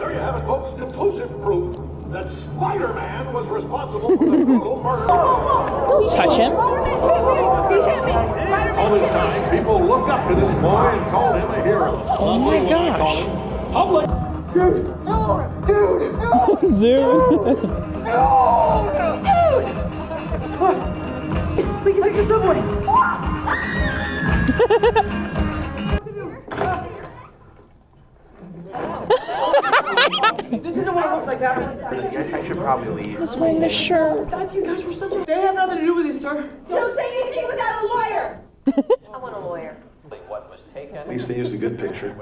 There you have it, folks. Conclusive proof that Spider-Man was responsible for the brutal murder. Don't touch him. He hit me. Spider-Man. All this time, people looked up to this boy and called him a hero. Oh my gosh. Public. Dude. Dude. Dude. Dude. We can take the subway. This isn't what it looks like, Captain. I should probably leave. He's wearing the shirt. I thought you guys were such a... They have nothing to do with this, sir. Don't say anything without a lawyer. I want a lawyer. What was taken. At least they used a good picture.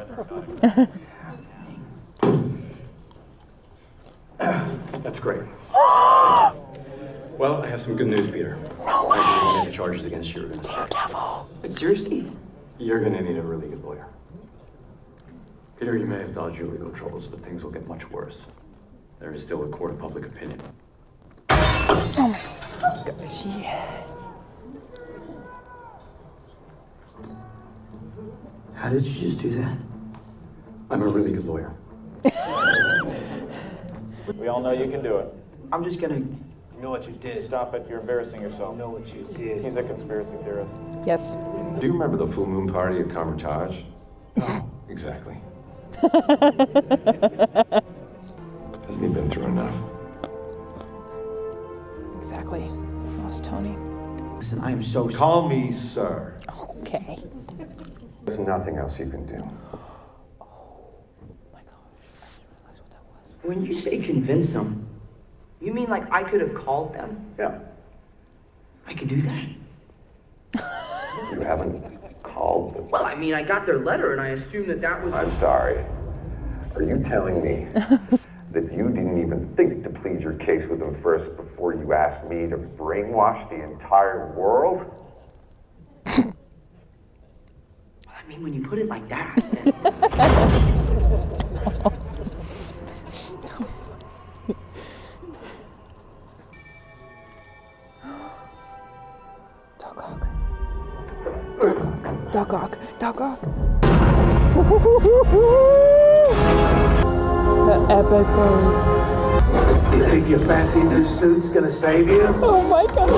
That's great. Well, I have some good news, Peter. No way. The charges against you are going to start. Devil. But seriously? You're going to need a really good lawyer. Peter, you may have dodged your legal troubles, but things will get much worse. There is still a court of public opinion. Oh my gosh, yes. How did you just do that? I'm a really good lawyer. We all know you can do it. I'm just gonna... You know what you did. Stop it, you're embarrassing yourself. You know what you did. He's a conspiracy theorist. Yes. Do you remember the full moon party at Carmitage? Exactly. Hasn't he been through enough? Exactly. Lost Tony. Listen, I am so... Call me sir. Okay. There's nothing else you can do. My gosh, I didn't realize what that was. When you say convince them, you mean like I could have called them? Yeah. I could do that? You haven't called them. Well, I mean, I got their letter and I assumed that was... I'm sorry. Are you telling me that you didn't even think to plead your case with them first before you asked me to brainwash the entire world? I mean, when you put it like that, then... Dog. The epic bird. You think your fancy new suit's gonna save you? Oh my gosh.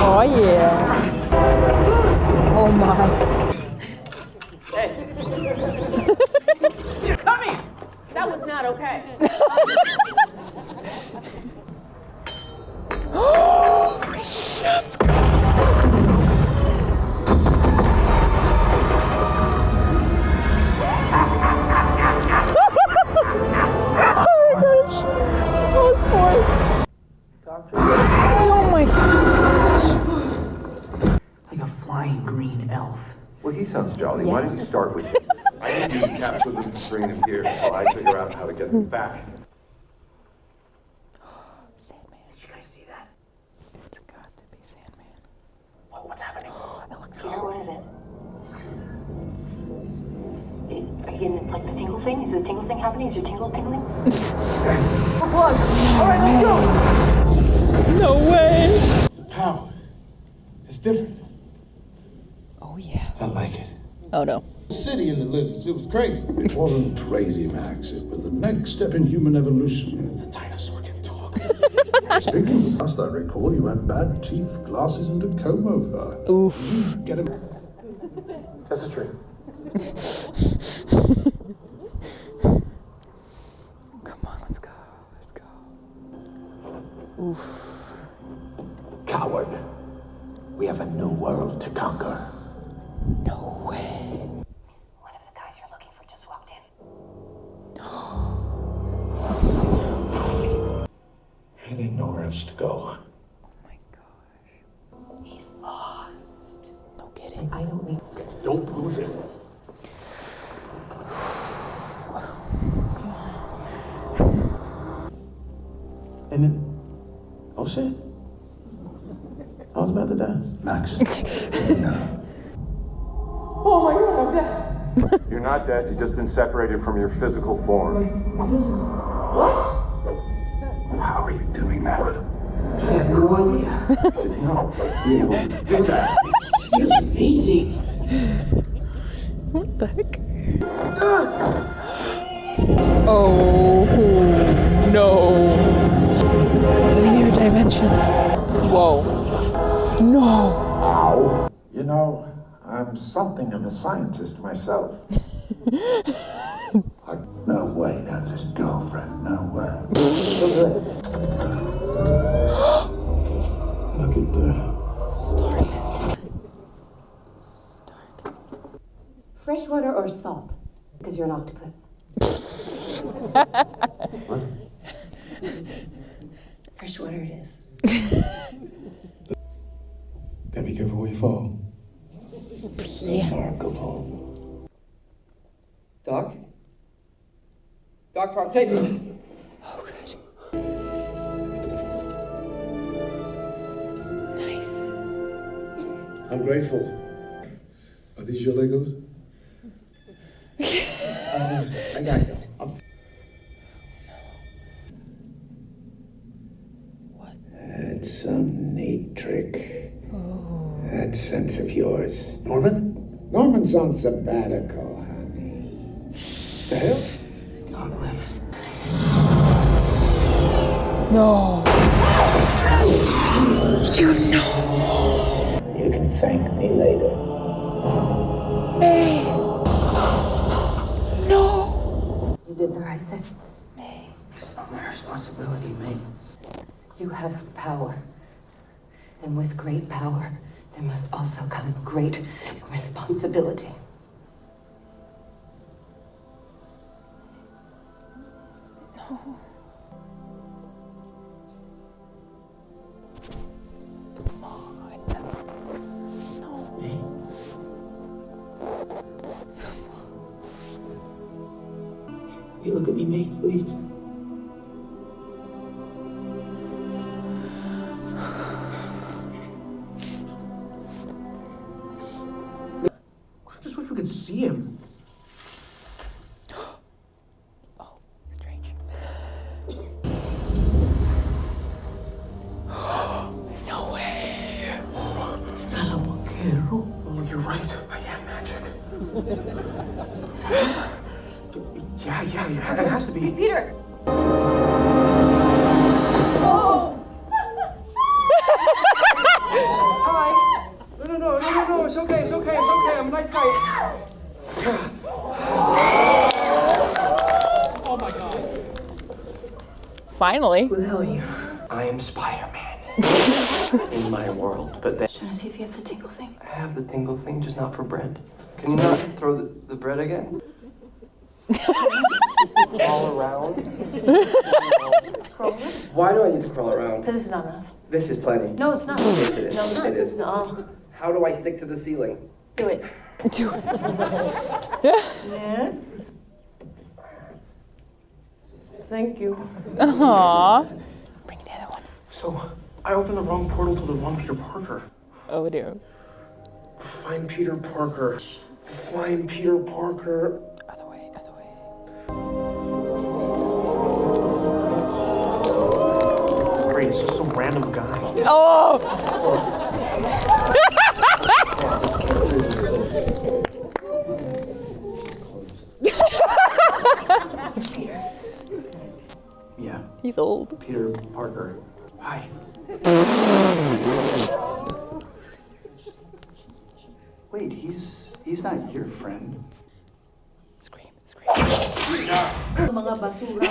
Oh yeah. Oh my. Hey! Come here! That was not okay. Yes. Oh my gosh. Like a flying green elf. Well, he sounds jolly. Why don't you start with him? I need you to capture them and bring them here while I figure out how to get them back. Sandman. Did you guys see that? It's got to be Sandman. What's happening? Peter, what is it? Are you getting like the tingle thing? Is the tingle thing happening? Is your tingle tingling? All right, let's go! No way. How? It's different. Oh yeah. I like it. Oh no. City in the lizards, it was crazy. It wasn't crazy, Max. It was the next step in human evolution. The dinosaur can talk. Speaking of last I recall, you had bad teeth, glasses, and a comb over. Oof. Get him. That's a trick. Come on, let's go. Oof. Coward. We have a new world to conquer. No way. One of the guys you're looking for just walked in. He ain't nowhere else to go. Oh my gosh. He's lost. No kidding. I don't mean... Don't lose him. And then... Oh shit. I was about to die. Max. Oh my god, I'm dead. You're not dead. You've just been separated from your physical form. What? How are you doing that? I have no idea. No. You do that. You're amazing. What the heck? Oh no. Linear dimension. Whoa. No. You know, I'm something of a scientist myself. No way, that's his girlfriend. No way. Look at the Stark. Freshwater or salt? Because you're an octopus. Freshwater it is. Gotta be careful where you fall. Yeah. Remarkable. Doc? Doc, take me. Oh, good. Nice. I'm grateful. Are these your Legos? I gotta go. That's some neat trick. That sense of yours. Norman? Norman's on sabbatical, honey. The hell? No. You know. You can thank me later. May. No. You did the right thing. May. It's not my responsibility, mate. You have power. And with great power, there must also come great responsibility. No. Come on. No. You look at me, mate, please. I just wish we could see him. Oh, strange. No way. Salamoquero. Oh, you're right. I am magic. Is that Yeah, it has to be. Peter! No, it's okay, I'm a nice guy. Oh my god. Finally. Who the hell are you? I am Spider-Man. In my world, but then Trying to see if you have the tingle thing. I have the tingle thing, just not for bread. Can you not throw the bread again? Crawl around? Scroll. Why do I need to crawl around? This is not enough. This is plenty. No, it's not. Yes, it is. No, it's not. It is. No. How do I stick to the ceiling? Do it. Do it. Ned? Thank you. Aww. Bring the other one. So, I opened the wrong portal to the wrong Peter Parker. Oh dear. Find Peter Parker. Find Peter Parker. Other way, other way. Great, it's just some random guy. Oh! Yeah, He's old. Peter Parker. Hi. Wait, he's not your friend. Scream, scream. Mga basura.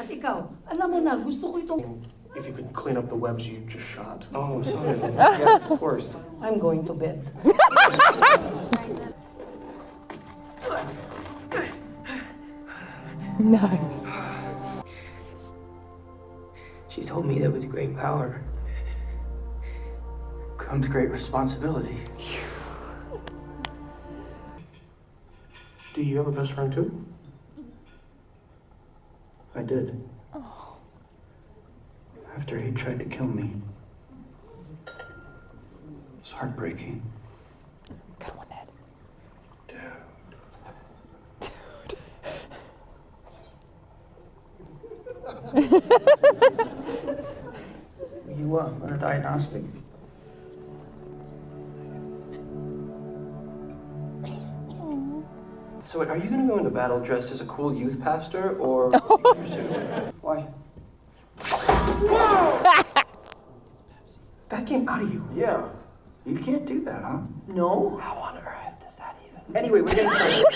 At ikaw, alam mo na, gusto ko itong... If you could clean up the webs you just shot. Oh, sorry. Yes, of course. I'm going to bed. Nice. She told me that with great power comes great responsibility. Do you have a best friend too? I did. Oh. After he tried to kill me. It's heartbreaking. Good one, Ned. You are a diagnostic. So wait, are you gonna go into battle dressed as a cool youth pastor, or... Why? That came out of you. Yeah. You can't do that, huh? No? How on earth does that even... Anyway, we're getting started.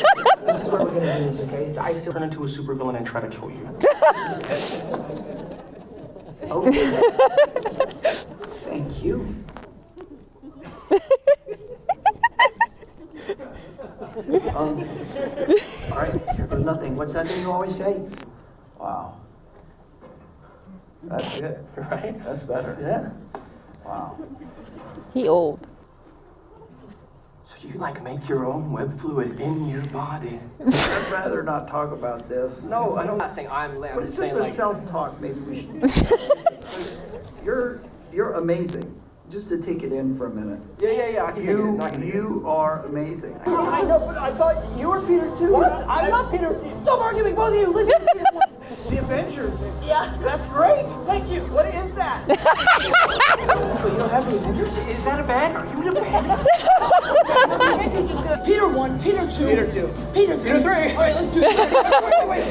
This is what we're gonna do this, okay? It's I turn into a supervillain and try to kill you. Okay. Thank you. All right, here goes nothing. What's that thing you always say? Wow. That's it. Right? That's better. Yeah. Wow. He old. So you like make your own web fluid in your body? I'd rather not talk about this. No, I'm not saying I'm But just just saying the like... self-talk, maybe we should. You're amazing. Just to take it in for a minute. Yeah, I can take it in. I can take it in. You are amazing. I know, but I thought you were Peter too. What? I'm not Peter. Stop arguing, both of you. Listen. The Avengers. Yeah. That's great. Thank you. What is that? But you don't have the Avengers? Is that a band? Are you in a band? Peter 1, Peter 2. Peter 2. Peter 3. Peter 3. All right, let's do it. Wait.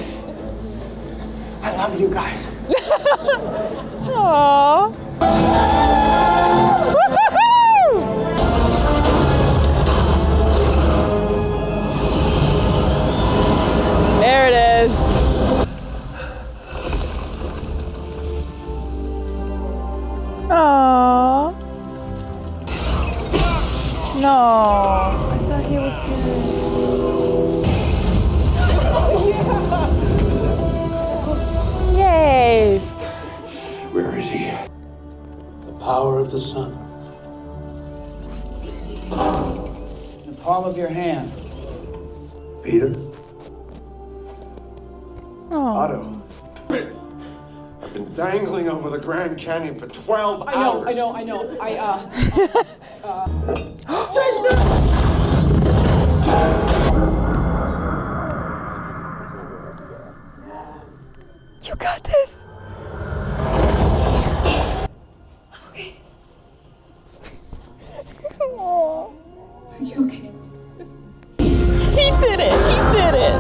I love you guys. Aww. There it is. Aww. No, I thought he was good. Yay. Where is he? The power of the sun. In the palm of your hand. Peter? Oh. Otto. I've been dangling over the Grand Canyon for 12 hours. I know. You got this. Aw. Are you okay? He did it. He did it.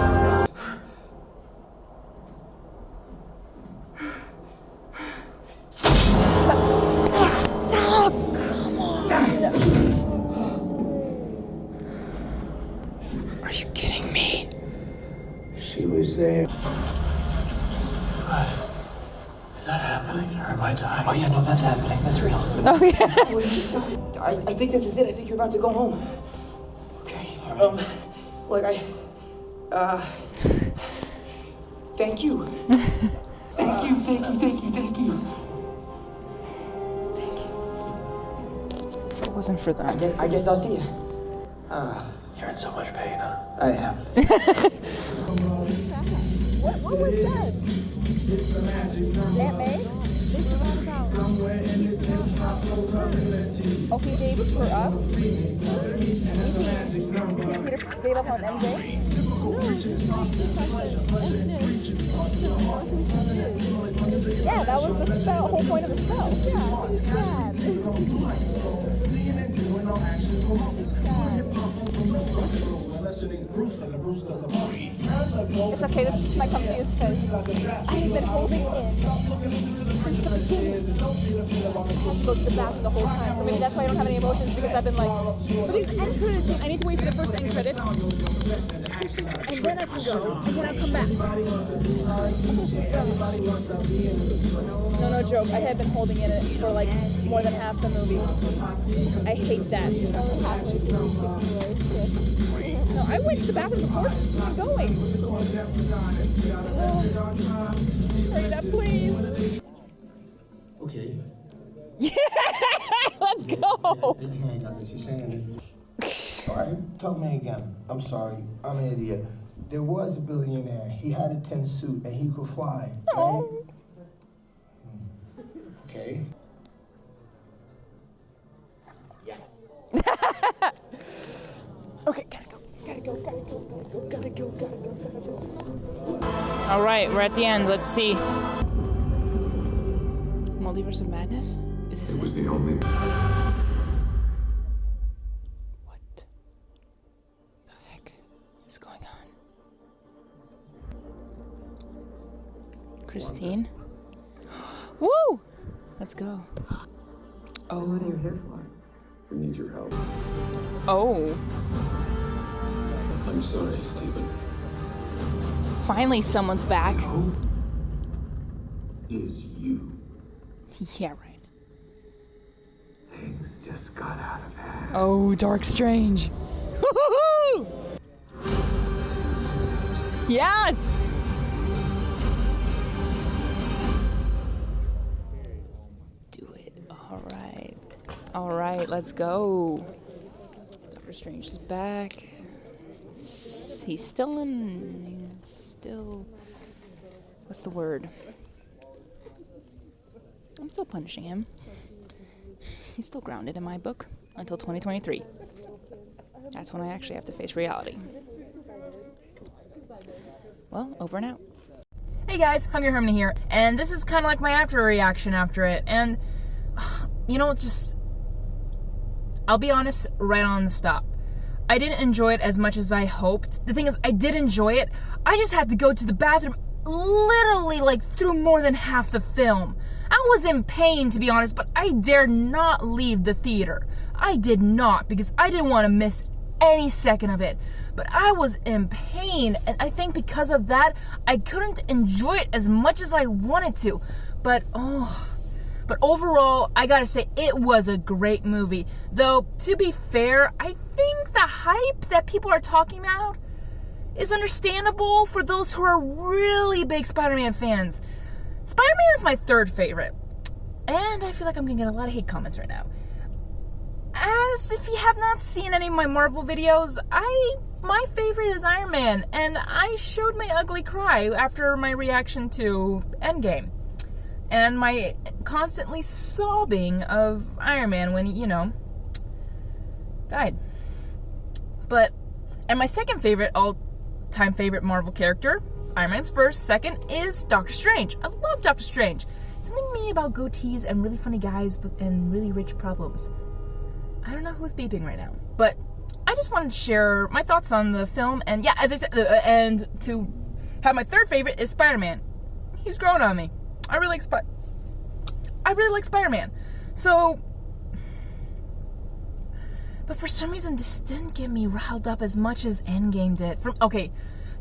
Oh, come on. Are you kidding me? She was there. Is that happening? Or am I dying? Oh yeah, no, that's happening. That's real. Oh, yeah. I think this is it. I think you're about to go home. Okay. Look, thank you. Thank you. It wasn't for that. I guess I'll see you. You're in so much pain, huh? I am. What was that? Aunt May? Okay, Dave, we're up. You think Peter gave up on MJ? Yeah, that was the spell, whole point of the spell. Yeah, it's sad. It's okay, this is my confused face. I have been holding in since the beginning. I have to go to the bathroom the whole time, so maybe that's why I don't have any emotions, because I've been like, but there's end credits, I need to wait for the first end credits, and then I can go, and then I'll come back. No joke, I have been holding in it for like more than half the movie. I hate that. No, I went to the bathroom before I'm going. Hurry up, please. Okay. Yeah, let's go. I got this. You're saying it. All right, tell me again. I'm sorry. I'm an idiot. There was a billionaire. He had a tin suit and he could fly. Right? Oh. Okay. Okay, gotta go. All right, we're at the end. Let's see. Multiverse of Madness? Is this it? was the only... What the heck is going on? Christine. Woo! Let's go. Oh. What are you here for? We need your help. Oh. I'm sorry, Stephen. Finally, someone's back. Who is you? Yeah, right. Things just got out of hand. Oh, Dark Strange. Woo-hoo-hoo! Yes! Do it. All right, let's go. Doctor Strange is back. He's still what's the word? I'm still punishing him. He's still grounded in my book until 2023. That's when I actually have to face reality. Well, over and out. Hey guys, Hungry Harmony here, and this is kind of like my after reaction after it, and you know, I'll be honest right on the stop. I didn't enjoy it as much as I hoped. The thing is, I did enjoy it. I just had to go to the bathroom literally like through more than half the film. I was in pain, to be honest, but I dared not leave the theater. I did not, because I didn't want to miss any second of it. But I was in pain, and I think because of that, I couldn't enjoy it as much as I wanted to. But overall, I gotta say, it was a great movie. Though, to be fair, I think the hype that people are talking about is understandable for those who are really big Spider-Man fans. Spider-Man is my third favorite, and I feel like I'm gonna get a lot of hate comments right now. As if you have not seen any of my Marvel videos, my favorite is Iron Man, and I showed my ugly cry after my reaction to Endgame. And my constantly sobbing of Iron Man when he, died. And my second favorite, all-time favorite Marvel character, Iron Man's first, second, is Doctor Strange. I love Doctor Strange. Something to me about goatees and really funny guys and really rich problems. I don't know who's beeping right now, but I just wanted to share my thoughts on the film, and yeah, as I said, and to have my third favorite is Spider-Man. He's grown on me. I really like Spider-Man. So, but for some reason, this didn't get me riled up as much as Endgame did. Okay,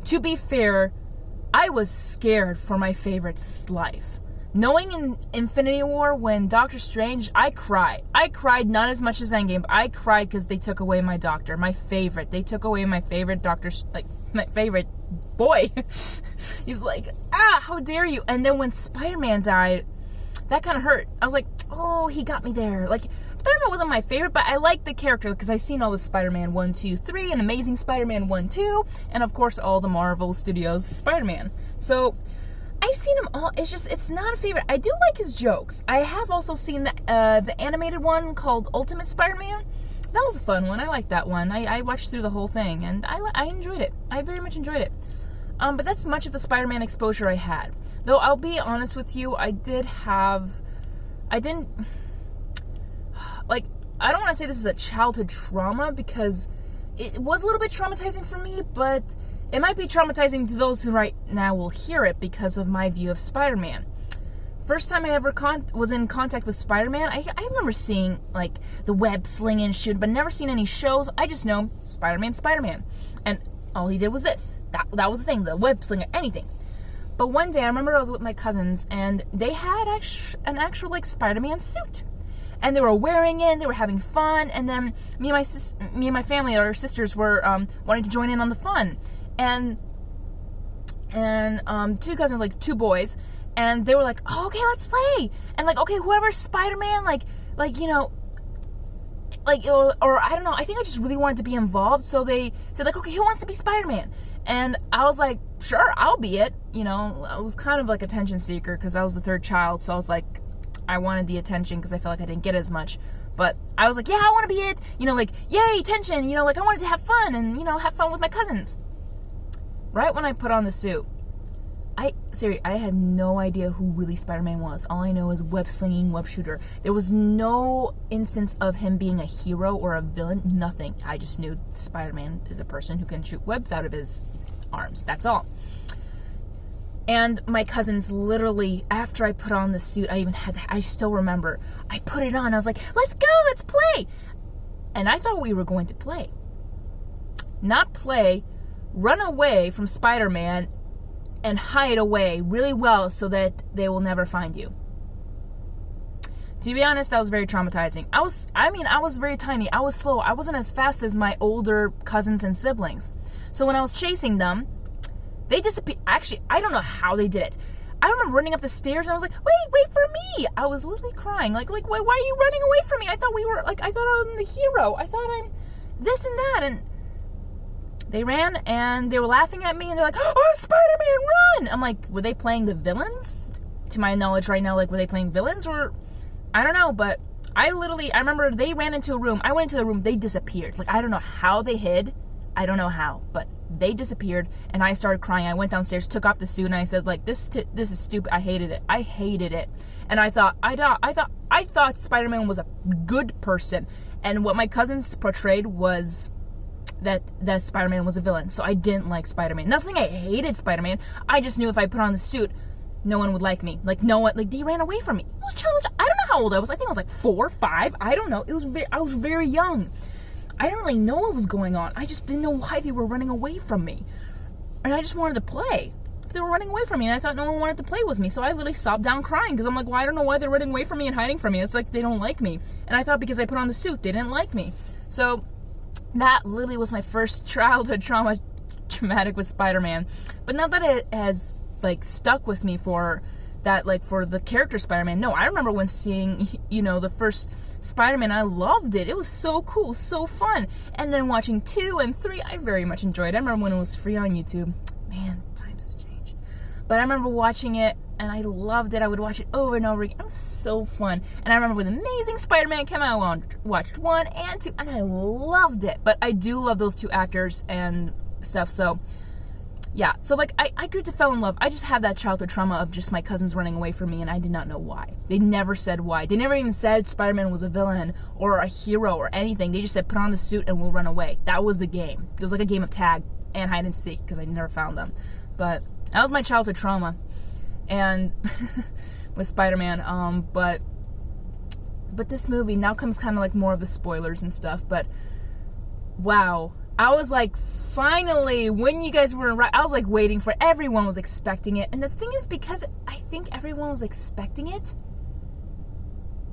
to be fair, I was scared for my favorite's life. Knowing in Infinity War, when Doctor Strange, I cried. I cried not as much as Endgame, but I cried because they took away my doctor, my favorite. They took away my favorite doctor, like, my favorite boy. He's like, how dare you? And then when Spider-Man died, that kind of hurt. I was like, oh, he got me there. Like, Spider-Man wasn't my favorite, but I liked the character because I've seen all the Spider-Man 1, 2, 3, and Amazing Spider-Man 1, 2, and of course all the Marvel Studios Spider-Man. So, I've seen them all. It's not a favorite. I do like his jokes. I have also seen the animated one called Ultimate Spider-Man. That was a fun one. I liked that one. I watched through the whole thing, and I enjoyed it. I very much enjoyed it. But that's much of the Spider-Man exposure I had. Though, I'll be honest with you, I don't want to say this is a childhood trauma, because it was a little bit traumatizing for me, but it might be traumatizing to those who right now will hear it because of my view of Spider-Man. First time I ever was in contact with Spider-Man, I remember seeing, like, the web sling and shoot, but never seen any shows. I just know Spider-Man. And all he did was this. That was the thing, the web sling or anything. But one day, I remember I was with my cousins, and they had an actual, like, Spider-Man suit. And they were wearing it, they were having fun, and then me and my family, our sisters, were wanting to join in on the fun. And two cousins, like, two boys, and they were like, oh, okay, let's play. And, like, okay, whoever's Spider-Man, like, or I don't know, I think I just really wanted to be involved, so they said, like, okay, who wants to be Spider-Man? And I was like, sure, I'll be it. I was kind of like a attention seeker, because I was the third child, so I was like, I wanted the attention, because I felt like I didn't get as much. But I was like, yeah, I want to be it, like, yay, attention, like, I wanted to have fun, and, have fun with my cousins. Right when I put on the suit, I had no idea who really Spider-Man was. All I know is web-slinging, web shooter. There was no instance of him being a hero or a villain, nothing. I just knew Spider-Man is a person who can shoot webs out of his arms. That's all. And my cousins literally, after I put on the suit, I still remember, I put it on. I was like, let's go, let's play. And I thought we were going to play. Not play, run away from Spider-Man and hide away really well so that they will never find you. To be honest, that was very traumatizing. I was very tiny. I was slow. I wasn't as fast as my older cousins and siblings. So when I was chasing them, they disappeared. Actually, I don't know how they did it. I remember running up the stairs and I was like, wait for me. I was literally crying. Like, why are you running away from me? I thought I thought I was the hero. I thought I'm this and that. And they ran and they were laughing at me and they're like, oh, Spider-Man, run! I'm like, were they playing the villains? To my knowledge right now, like, were they playing villains or... I don't know, but I remember they ran into a room. I went into the room. They disappeared. Like, I don't know how they hid. I don't know how, but they disappeared, and I started crying. I went downstairs, took off the suit, and I said, like, this is stupid. I hated it. I hated it. And I thought Spider-Man was a good person, and what my cousins portrayed was that Spider-Man was a villain. So I didn't like Spider-Man. Nothing. I hated Spider-Man. I just knew if I put on the suit, no one would like me. Like, no one, like, they ran away from me. It was challenging. I don't know how old I was. I think I was like 4 or 5. I don't know. I was very young. I didn't really know what was going on. I just didn't know why they were running away from me. And I just wanted to play. They were running away from me, and I thought no one wanted to play with me. So I literally sobbed down crying, because I'm like, well, I don't know why they're running away from me and hiding from me. It's like they don't like me. And I thought because I put on the suit, they didn't like me. So that literally was my first childhood traumatic with Spider-Man. But not that it has... like stuck with me for that, like for the character Spider-Man. No, I remember when seeing, the first Spider-Man, I loved it. It was so cool, so fun. And then watching 2 and 3, I very much enjoyed it. I remember when it was free on YouTube. Man, times have changed. But I remember watching it and I loved it. I would watch it over and over again. It was so fun. And I remember when Amazing Spider-Man came out, I watched 1 and 2 and I loved it. But I do love those 2 actors and stuff, so yeah, so like I grew to fall in love. I just had that childhood trauma of just my cousins running away from me, and I did not know why. They never said why. They never even said Spider-Man was a villain or a hero or anything. They just said put on the suit and we'll run away. That was the game. It was like a game of tag and hide and seek because I never found them. But that was my childhood trauma, and with Spider-Man. But this movie now comes kind of like more of the spoilers and stuff. But wow, I was like, finally, when you guys were right, I was like waiting for it. Everyone was expecting it. And the thing is, because I think everyone was expecting it,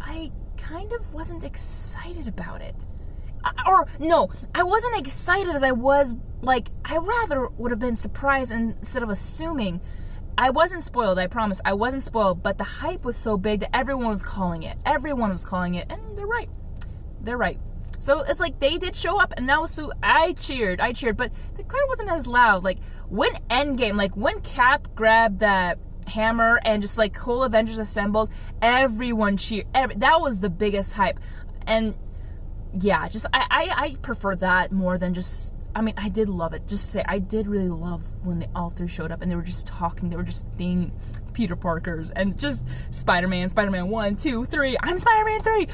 I kind of wasn't excited about it. Or, no, I wasn't excited as I was, like, I rather would have been surprised instead of assuming. I wasn't spoiled, I promise. I wasn't spoiled, but the hype was so big that everyone was calling it. Everyone was calling it, and they're right. They're right. So it's like they did show up, and now I cheered, but the crowd wasn't as loud. Like when Endgame, like when Cap grabbed that hammer and just like whole Avengers assembled, everyone cheered. That was the biggest hype, and yeah, just I prefer that more than just. I mean, I did love it. Just say I did really love when they all 3 showed up and they were just talking. They were just being Peter Parkers and just Spider-Man 1, 2, 3. I'm Spider-Man 3.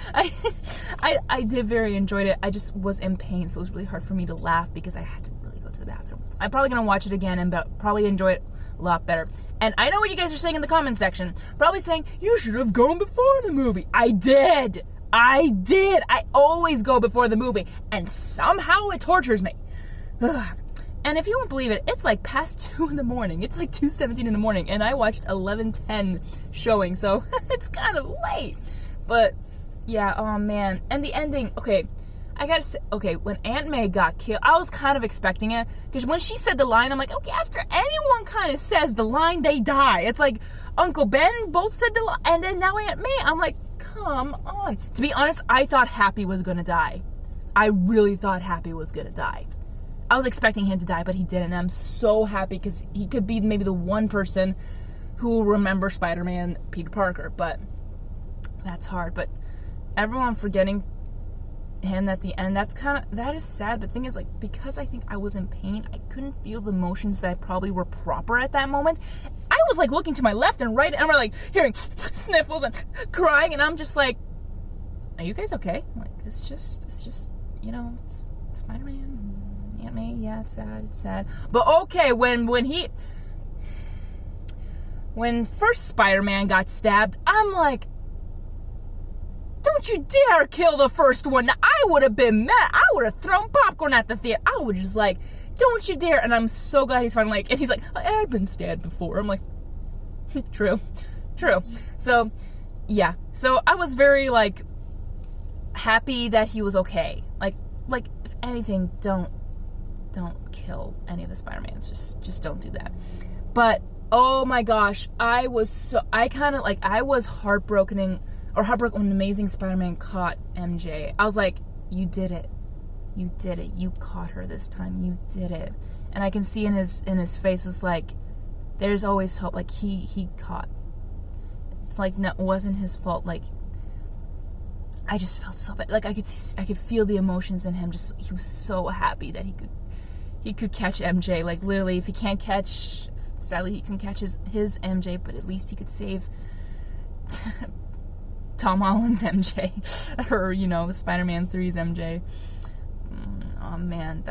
I did very enjoyed it. I just was in pain, so it was really hard for me to laugh because I had to really go to the bathroom. I'm probably gonna watch it again and probably enjoy it a lot better. And I know what you guys are saying in the comment section. Probably saying you should have gone before the movie. I did. I always go before the movie, and somehow it tortures me. And if you won't believe it, it's like past 2 in the morning. It's like 2:17 in the morning, and I watched 11:10 showing, so it's kind of late. But yeah, oh man, and the ending. Okay, I gotta say, okay, when Aunt May got killed, I was kind of expecting it because when she said the line, I'm like, okay, after anyone kind of says the line, they die. It's like Uncle Ben both said the line, and then now Aunt May. I'm like, come on. To be honest, I thought Happy was gonna die. I really thought Happy was gonna die. I was expecting him to die, but he didn't. I'm so happy because he could be maybe the one person who will remember Spider-Man Peter Parker, but that's hard. But everyone forgetting him at the end, that is sad. But the thing is, like, because I think I was in pain, I couldn't feel the emotions that probably were proper at that moment. I was like looking to my left and right, and we're like hearing sniffles and crying, and I'm just like, are you guys okay? Like, it's just it's Spider-Man. Aunt May, yeah, it's sad. But okay, when he when first Spider-Man got stabbed, I'm like, don't you dare kill the first one. Now, I would have been mad. I would have thrown popcorn at the theater. I would just like, don't you dare. And I'm so glad he's finally like, and he's like, I've been stabbed before. I'm like, true. So, yeah. So I was very like happy that he was okay. Like if anything, don't kill any of the Spider-Mans. Just don't do that. But oh my gosh, I was heartbroken when Amazing Spider-Man caught MJ. I was like, you did it. You caught her this time. You did it. And I can see in his face, it's like, there's always hope. Like he caught. It's like, no, it wasn't his fault. Like, I just felt so bad. Like I could feel the emotions in him. Just, he was so happy that he could catch MJ. Like literally, if he can't catch, sadly he can catch his MJ, but at least he could save Tom Holland's MJ, or Spider-Man 3's MJ. Oh man,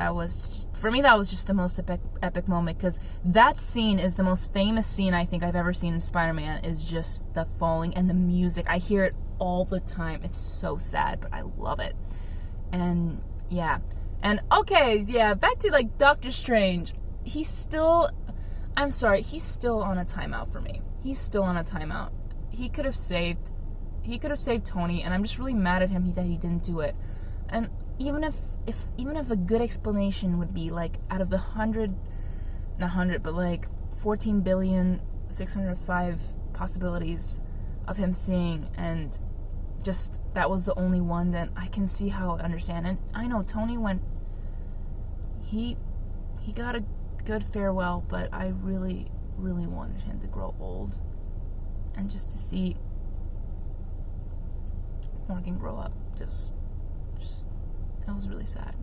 for me that was just the most epic moment, because that scene is the most famous scene I think I've ever seen in Spider-Man. Is just the falling and the music. I hear it all the time. It's so sad, but I love it. And yeah, and okay, yeah, back to like Doctor Strange. He's still on a timeout for me. He's still on a timeout. He could have saved Tony, and I'm just really mad at him that he didn't do it. And even if a good explanation would be like, out of the 14,605 possibilities of him seeing, and just that was the only one, then I can see how I understand. And I know Tony he got a good farewell, but I really, really wanted him to grow old, and just to see Morgan grow up. Just that was really sad.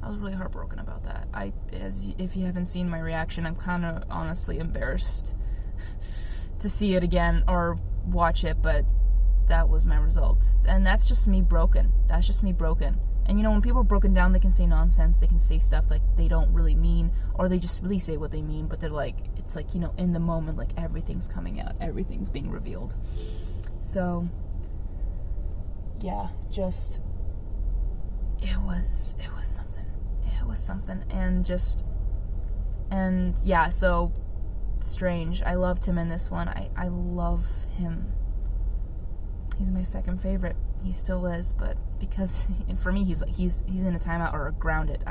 I was really heartbroken about that. If you haven't seen my reaction, I'm kind of honestly embarrassed to see it again or watch it, but that was my result. And that's just me broken. And when people are broken down, they can say nonsense, they can say stuff like they don't really mean, or they just really say what they mean, but they're like, it's like, in the moment, like everything's coming out, everything's being revealed. So yeah, just it was something, and yeah, so Strange, I loved him in this one. I love him. He's my second favorite. He still is, but because for me he's in a timeout or grounded.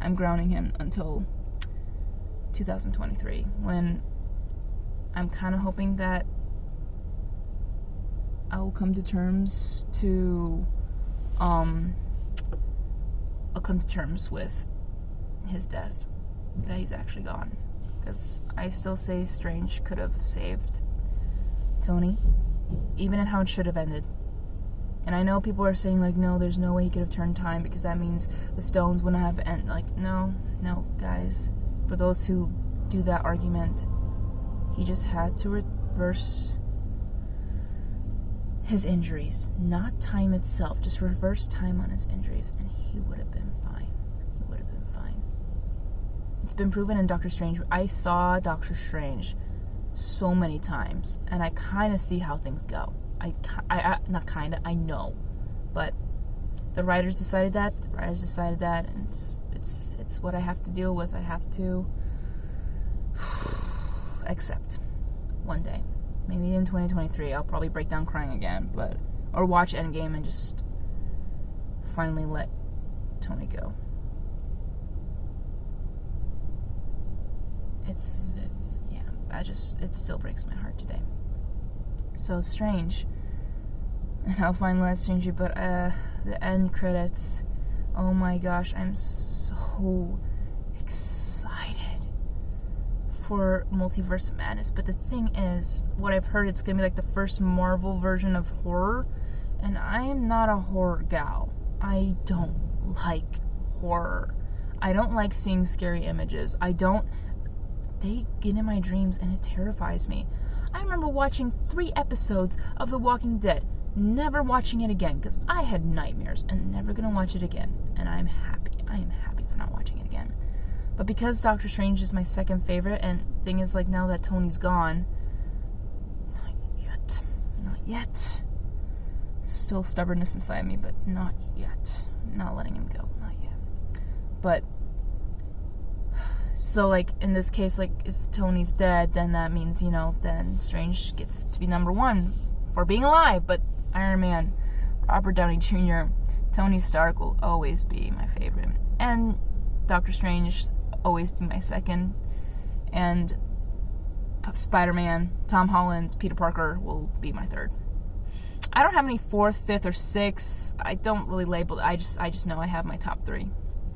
I'm grounding him until 2023, when I'm kind of hoping that I will come to terms with his death, that he's actually gone, because I still say Strange could have saved Tony, even in how it should have ended. And I know people are saying like, no, there's no way he could have turned time, because that means the stones wouldn't have ended. Like, no, guys, for those who do that argument, he just had to reverse his injuries, not time itself, just reverse time on his injuries, and he would have been fine. It's been proven in Doctor Strange. I saw Doctor Strange so many times, and I kind of see how things go. I know, but the writers decided that, and it's what I have to deal with. I have to accept. One day, maybe in 2023, I'll probably break down crying again, or watch Endgame and just finally let Tony go. It still breaks my heart today. So Strange, and I'll finally let Strange, but the end credits, oh my gosh, I'm so excited for Multiverse of Madness. But the thing is, what I've heard, it's gonna be like the first Marvel version of horror, and I am not a horror gal. I don't like horror. I don't like seeing scary images. They get in my dreams and it terrifies me. I remember watching 3 episodes of The Walking Dead, never watching it again because I had nightmares, and never gonna watch it again. And I'm happy. I am happy for not watching it again. But because Doctor Strange is my second favorite, and thing is, like, now that Tony's gone, Not yet. Still stubbornness inside me, but not yet. Not letting him go. Not yet. But, so, like, in this case, like, if Tony's dead, then that means, you know, then Strange gets to be number one for being alive. But Iron Man, Robert Downey Jr., Tony Stark will always be my favorite. And Doctor Strange always be my second. And Spider-Man, Tom Holland, Peter Parker will be my third. I don't have any fourth, fifth, or sixth. I don't really label it. I just know I have my top three.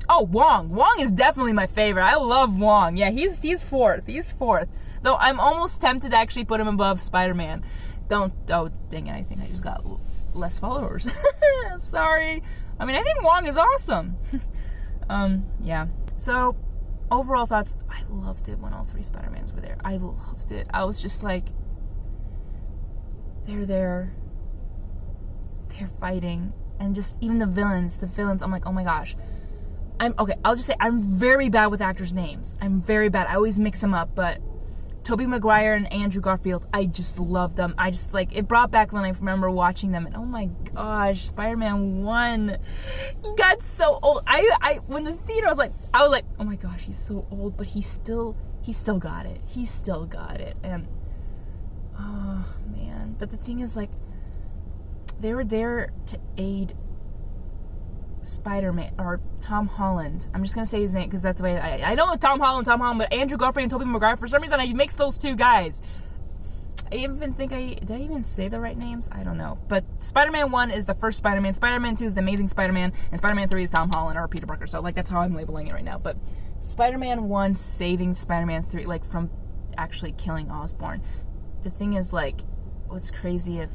Oh, Wong. Wong is definitely my favorite. I love Wong. Yeah, he's fourth. He's fourth. Though I'm almost tempted to actually put him above Spider-Man. Dang it, I think I just got less followers. Sorry. I mean, I think Wong is awesome. Yeah. So, overall thoughts, I loved it when all three Spider-Mans were there. I loved it. I was just like, they're there. They're fighting. And just even the villains, I'm like, oh my gosh. I'll just say, I'm very bad with actors' names. I'm very bad. I always mix them up, but Tobey Maguire and Andrew Garfield, I just love them. I just, like, it brought back when I remember watching them, and oh my gosh, Spider-Man 1, he got so old. When the theater, I was like, oh my gosh, he's so old, but he still got it. He still got it, and, oh man. But the thing is, like, they were there to aid Spider-Man, or Tom Holland. I'm just gonna say his name because that's the way I know Tom Holland, but Andrew Garfield and Tobey Maguire, for some reason I mix those two guys. I even think did I even say the right names? I don't know. But Spider-Man 1 is the first Spider-Man, Spider-Man 2 is the Amazing Spider-Man, and Spider-Man 3 is Tom Holland or Peter Parker. So, like, that's how I'm labeling it right now. But Spider-Man 1 saving Spider-Man 3, like, from actually killing Osborn. The thing is, like, what's crazy if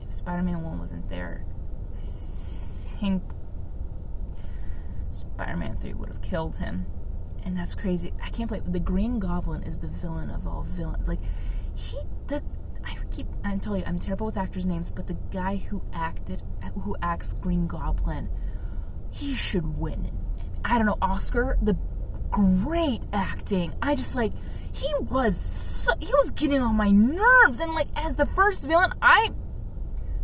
Spider-Man 1 wasn't there, I think Spider-Man 3 would have killed him. And that's crazy. I can't believe the Green Goblin is the villain of all villains. Like, I'm telling you, I'm terrible with actors' names, but the guy who acts Green Goblin, he should win. I don't know, Oscar, the great acting. I just, like, he was getting on my nerves. And, like, as the first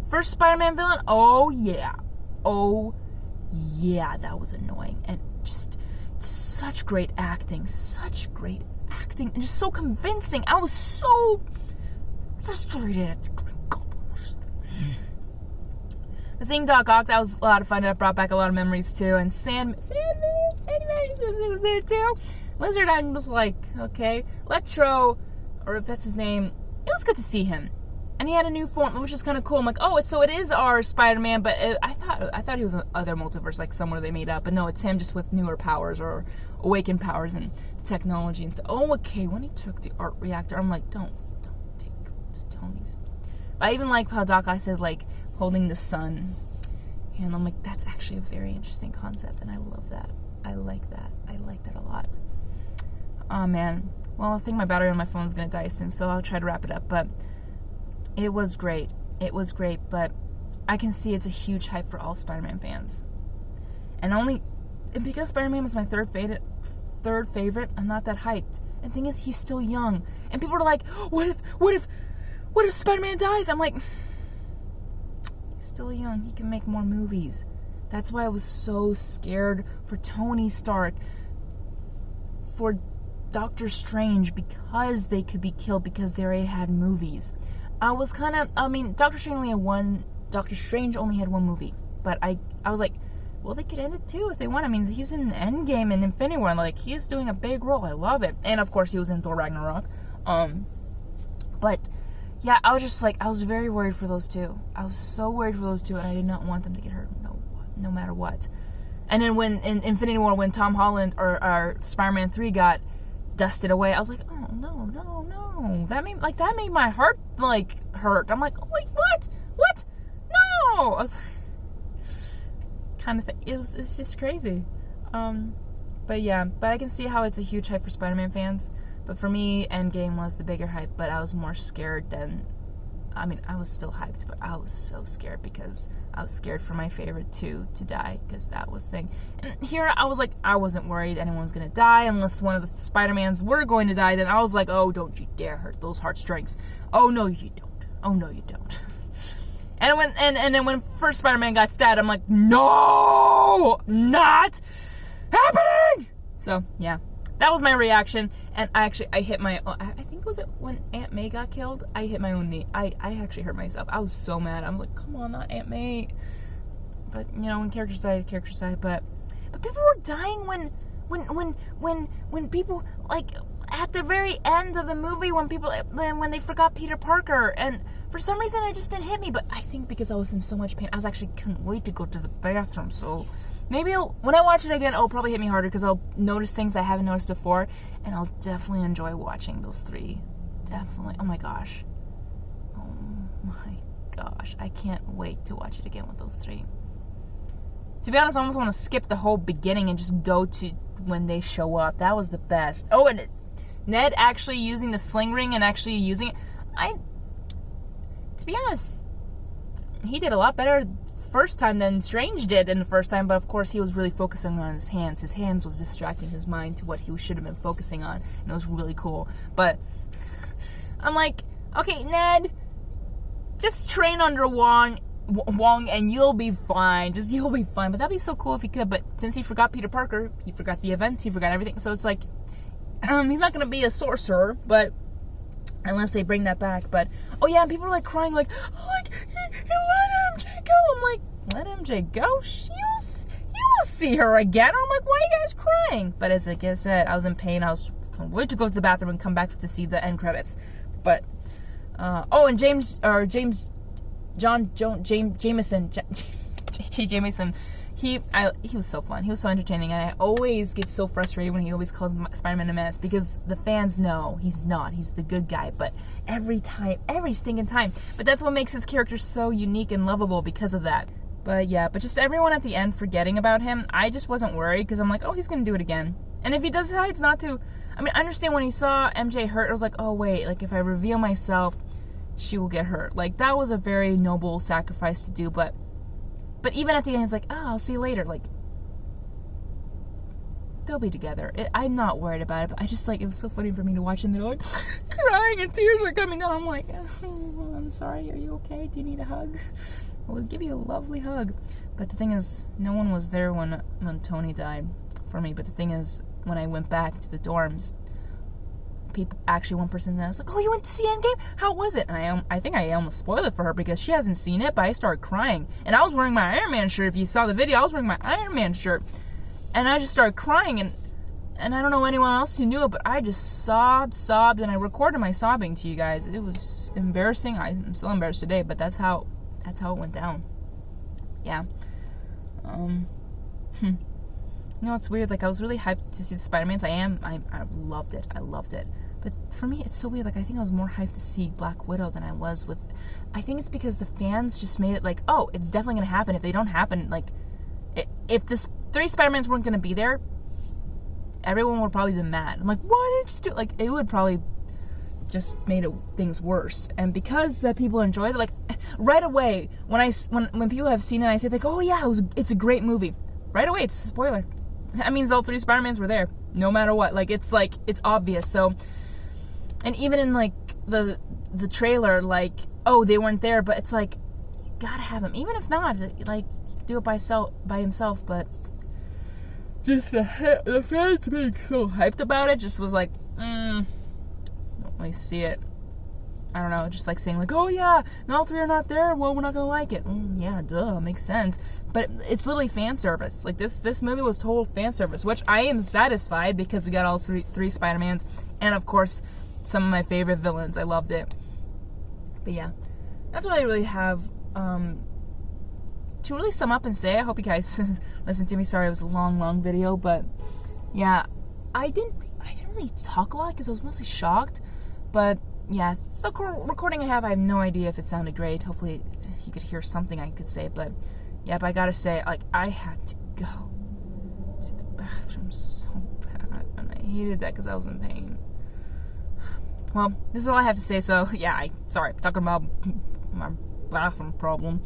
first Spider-Man villain, oh yeah, that was annoying. And just such great acting, and just so convincing. I was so frustrated at the Green Goblin. Seeing Doc Ock, that was a lot of fun. That brought back a lot of memories too. And Sandman was there too. Lizard, I was like, okay. Electro, or if that's his name, it was good to see him. And he had a new form, which is kind of cool. I'm like, oh, so it is our Spider-Man, but I thought he was in other multiverse, like somewhere they made up. But no, it's him just with newer powers or awakened powers and technology and stuff. Oh, okay. When he took the art reactor, I'm like, don't take Tony's. I even like how Doc Ock said, like, holding the sun. And I'm like, that's actually a very interesting concept, and I love that. I like that a lot. Oh, man. Well, I think my battery on my phone is going to die soon, so I'll try to wrap it up. But it was great. But I can see it's a huge hype for all Spider-Man fans. And because Spider-Man was my third favorite, I'm not that hyped. And the thing is, he's still young. And people are like, what if Spider-Man dies? I'm like, he's still young. He can make more movies. That's why I was so scared for Tony Stark, for Doctor Strange, because they could be killed because they already had movies. Doctor Strange only had one movie, but I was like, well, they could end it too if they want. I mean, he's in Endgame and Infinity War, like, he's doing a big role. I love it. And of course, he was in Thor Ragnarok. But yeah, I was very worried for those two. I was so worried for those two, and I did not want them to get hurt, no matter what. And then when in Infinity War, when Tom Holland or Spider-Man 3 got dusted away, I was like, oh no. That made my heart, like, hurt. I'm like, wait, what? No! I was kind of it's just crazy. But I can see how it's a huge hype for Spider-Man fans. But for me, Endgame was the bigger hype, but I was more scared than I mean, I was still hyped, but I was so scared because I was scared for my favorite two to die, because that was the thing. And here I was like, I wasn't worried anyone's gonna die unless one of the Spider-Mans were going to die. Then I was like, oh, don't you dare hurt those heartstrings. Oh, no, you don't. Oh, no, you don't. And then when first Spider-Man got stabbed, I'm like, no, not happening. So yeah, that was my reaction. And I hit my, I think was it when Aunt May got killed? I hit my own knee. I actually hurt myself. I was so mad. I was like, come on, not Aunt May. But you know, when character side. But people were dying when people, like, at the very end of the movie, when they forgot Peter Parker, and for some reason it just didn't hit me. But I think because I was in so much pain, I couldn't wait to go to the bathroom. So maybe when I watch it again, it'll probably hit me harder because I'll notice things I haven't noticed before, and I'll definitely enjoy watching those three. Definitely. Oh my gosh. I can't wait to watch it again with those three. To be honest, I almost want to skip the whole beginning and just go to when they show up. That was the best. Oh, and Ned actually using the sling ring and actually using it. To be honest, he did a lot better first time than Strange did in the first time, but of course he was really focusing on his hands. His hands was distracting his mind to what he should have been focusing on, and it was really cool. But I'm like, okay, Ned, just train under Wong and you'll be fine. You'll be fine. But that'd be so cool if he could. But since he forgot Peter Parker, he forgot the events, he forgot everything. So it's like, he's not gonna be a sorcerer, but unless they bring that back. But oh yeah, and people are like crying, like, oh, like he let MJ go. I'm like, let MJ go? You'll see her again. I'm like, why are you guys crying? But as I said, I was in pain. I was wait to go to the bathroom and come back to see the end credits. But and Jameson, he was so fun. He was so entertaining, and I always get so frustrated when he always calls Spider-Man a menace, because the fans know he's not. He's the good guy, but every stinking time. But that's what makes his character so unique and lovable because of that. But yeah, but just everyone at the end forgetting about him, I just wasn't worried, because I'm like, oh, he's gonna do it again. And if he decides not to, I mean, I understand when he saw MJ hurt, it was like, oh wait, like if I reveal myself, she will get hurt. Like, that was a very noble sacrifice to do, but even at the end, he's like, oh, I'll see you later. Like, they'll be together. I'm not worried about it, but I just, like, it was so funny for me to watch, and they're, like, crying, and tears are coming down. I'm like, oh, I'm sorry, are you okay? Do you need a hug? We'll give you a lovely hug. But the thing is, no one was there when Tony died for me. But the thing is, when I went back to the dorms, one person was like, oh, you went to see Endgame? How was it? And I think I almost spoiled it for her because she hasn't seen it, but I started crying. And I was wearing my Iron Man shirt. If you saw the video, I was wearing my Iron Man shirt. And I just started crying, and I don't know anyone else who knew it, but I just sobbed, and I recorded my sobbing to you guys. It was embarrassing. I'm still embarrassed today, but that's how it went down. Yeah. You know, it's weird. Like, I was really hyped to see the Spider-Mans. I loved it. I loved it. But for me, it's so weird. Like, I think I was more hyped to see Black Widow than I was with... I think it's because the fans just made it like, oh, it's definitely going to happen. If they don't happen, like... If the 3 Spider-Mans weren't going to be there, everyone would probably be mad. I'm like, why didn't you do... Like, it would probably just made things worse. And because that people enjoyed it, like, right away, when people have seen it, I say, like, oh, yeah, it's a great movie. Right away, it's a spoiler. That means all 3 Spider-Mans were there, no matter what. Like, it's obvious. So, and even in, like, the trailer, like, oh, they weren't there, but it's like, you gotta have him. Even if not, like, do it by himself, but just the fans being so hyped about it just was like, don't really see it. I don't know, just like saying like, oh yeah, and all 3 are not there, well, we're not gonna like it. Yeah, duh, makes sense. But it's literally fan service. Like, this movie was total fan service, which I am satisfied because we got all 3 Spider-Mans, and of course, some of my favorite villains. I loved it. But yeah, that's what I really have to really sum up and say. I hope you guys listen to me. Sorry, it was a long video, but yeah, I didn't really talk a lot because I was mostly shocked. But yeah, the recording I have no idea if it sounded great. Hopefully you could hear something I could say. But yeah, but I gotta say, like, I had to go to the bathroom so bad, and I hated that because I was in pain. well, this is all I have to say. So yeah, sorry, talking about my bathroom problem.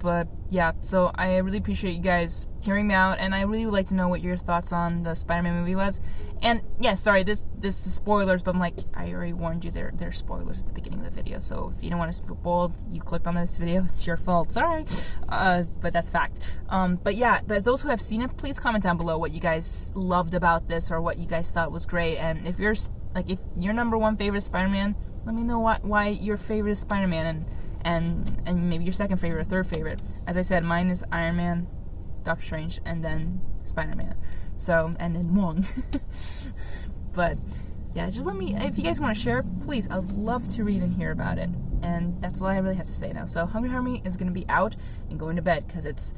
But yeah, so I really appreciate you guys hearing me out, and I really would like to know what your thoughts on the Spider-Man movie was. And yeah, sorry, this is spoilers, but I'm like, I already warned you, they're spoilers at the beginning of the video, so if you don't want to be spoiled, you clicked on this video, it's your fault, sorry. But that's fact. But yeah, but those who have seen it, please comment down below what you guys loved about this, or what you guys thought was great, and if you're, like, if your number one favorite Spider-Man, let me know why your favorite is Spider-Man, and maybe your second favorite or third favorite. As I said, mine is Iron Man, Doctor Strange, and then Spider-Man. So, and then Wong. But yeah, just let me, if you guys want to share, please, I'd love to read and hear about it. And that's all I really have to say now. So Hungry Army is going to be out and going to bed because it's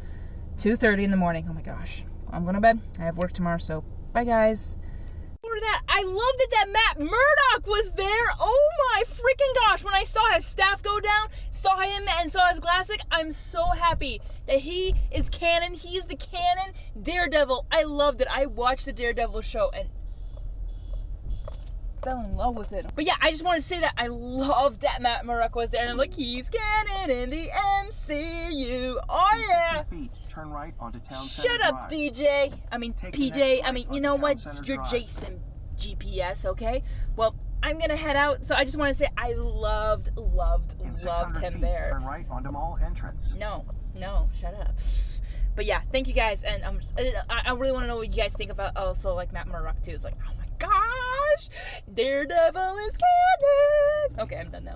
2:30 in the morning. Oh my gosh. I'm going to bed. I have work tomorrow, so bye guys. That I loved that Matt Murdock was there. Oh my freaking gosh, when I saw his staff go down, saw him and saw his classic, I'm so happy that he is canon. He's the canon Daredevil. I loved it. I watched the Daredevil show and fell in love with it. But yeah, I just want to say that I loved that Matt Murdock was there, and I'm like, he's canon in the MCU. Oh yeah. Turn right onto Town Shut up, DJ. I mean, PJ. I mean, you know what? You're Jason GPS, okay? Well, I'm gonna head out. So I just want to say I loved him there. Turn right onto Mall entrance. No, shut up. But yeah, thank you guys, and I really want to know what you guys think about also like Matt Murdock too. It's like, oh my gosh, Daredevil is canon. Okay, I'm done now.